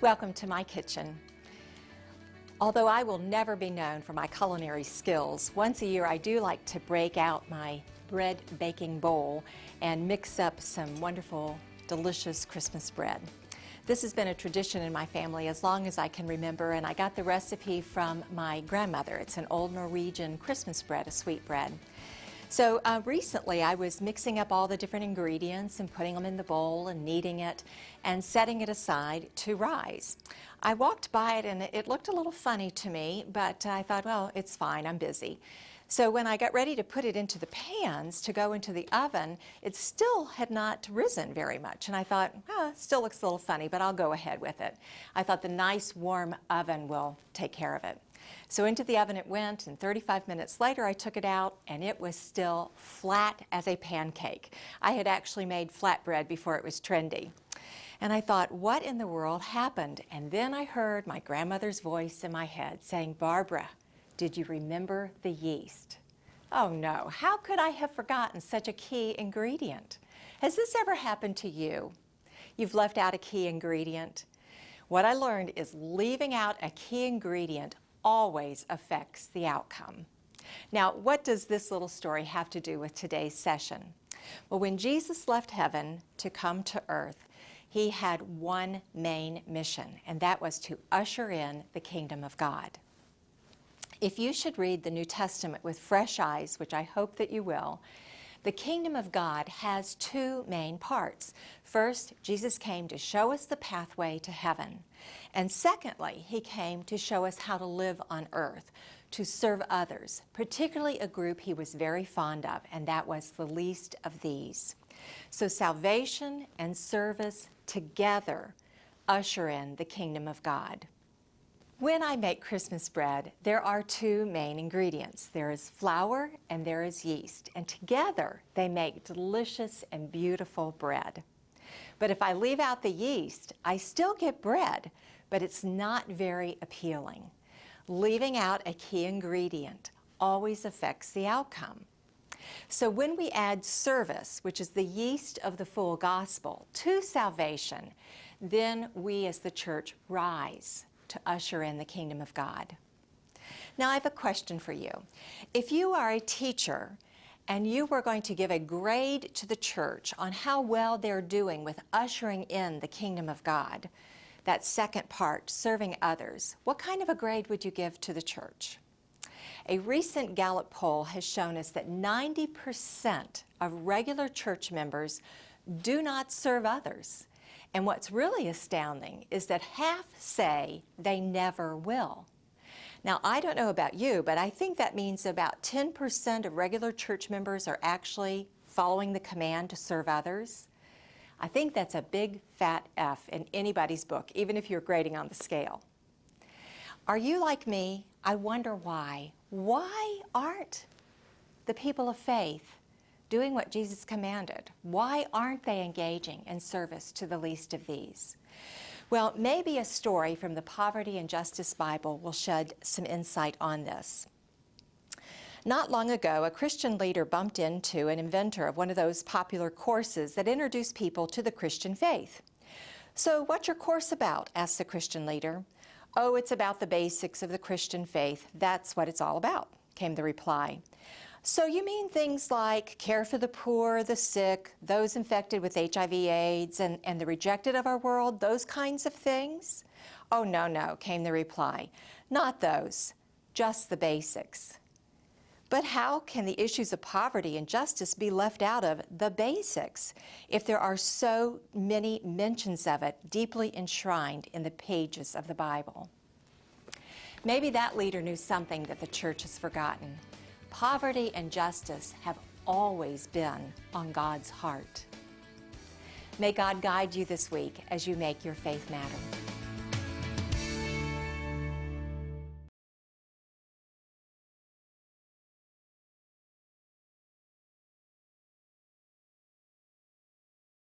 Welcome to my kitchen. Although I will never be known for my culinary skills, once a year I do like to break out my bread baking bowl and mix up some wonderful, delicious Christmas bread. This has been a tradition in my family as long as I can remember, and I got the recipe from my grandmother. It's an old Norwegian Christmas bread, a sweet bread. So recently I was mixing up all the different ingredients and putting them in the bowl and kneading it and setting it aside to rise. I walked by it and it looked a little funny to me, but I thought, well, it's fine, I'm busy. So when I got ready to put it into the pans to go into the oven, it still had not risen very much. And I thought, oh, it still looks a little funny, but I'll go ahead with it. I thought the nice warm oven will take care of it. So into the oven it went, and 35 minutes later I took it out, and it was still flat as a pancake. I had actually made flatbread before it was trendy. And I thought, what in the world happened? And then I heard my grandmother's voice in my head saying, Barbara, did you remember the yeast? Oh no, how could I have forgotten such a key ingredient? Has this ever happened to you? You've left out a key ingredient? What I learned is leaving out a key ingredient always affects the outcome. Now, what does this little story have to do with today's session? Well, when Jesus left heaven to come to earth, he had one main mission, and that was to usher in the kingdom of God. If you should read the New Testament with fresh eyes, which I hope that you will, the kingdom of God has two main parts. First, Jesus came to show us the pathway to heaven. And secondly, he came to show us how to live on earth, to serve others, particularly a group he was very fond of, and that was the least of these. So salvation and service together usher in the kingdom of God. When I make Christmas bread, there are two main ingredients. There is flour and there is yeast, and together they make delicious and beautiful bread. But if I leave out the yeast, I still get bread, but it's not very appealing. Leaving out a key ingredient always affects the outcome. So when we add service, which is the yeast of the full gospel, to salvation, then we as the church rise to usher in the kingdom of God. Now I have a question for you. If you are a teacher and you were going to give a grade to the church on how well they're doing with ushering in the kingdom of God, that second part, serving others, what kind of a grade would you give to the church? A recent Gallup poll has shown us that 90% of regular church members do not serve others. And what's really astounding is that half say they never will. Now, I don't know about you, but I think that means about 10% of regular church members are actually following the command to serve others. I think that's a big fat F in anybody's book, even if you're grading on the scale. Are you like me? I wonder why. Why aren't the people of faith doing what Jesus commanded? Why aren't they engaging in service to the least of these? Well, maybe a story from the Poverty and Justice Bible will shed some insight on this. Not long ago, a Christian leader bumped into an inventor of one of those popular courses that introduce people to the Christian faith. So, what's your course about? Asked the Christian leader. Oh, it's about the basics of the Christian faith. That's what it's all about, came the reply. So you mean things like care for the poor, the sick, those infected with HIV/AIDS, and the rejected of our world, those kinds of things? Oh, no, came the reply. Not those, just the basics. But how can the issues of poverty and justice be left out of the basics if there are so many mentions of it deeply enshrined in the pages of the Bible? Maybe that leader knew something that the church has forgotten. Poverty and justice have always been on God's heart. May God guide you this week as you make your faith matter.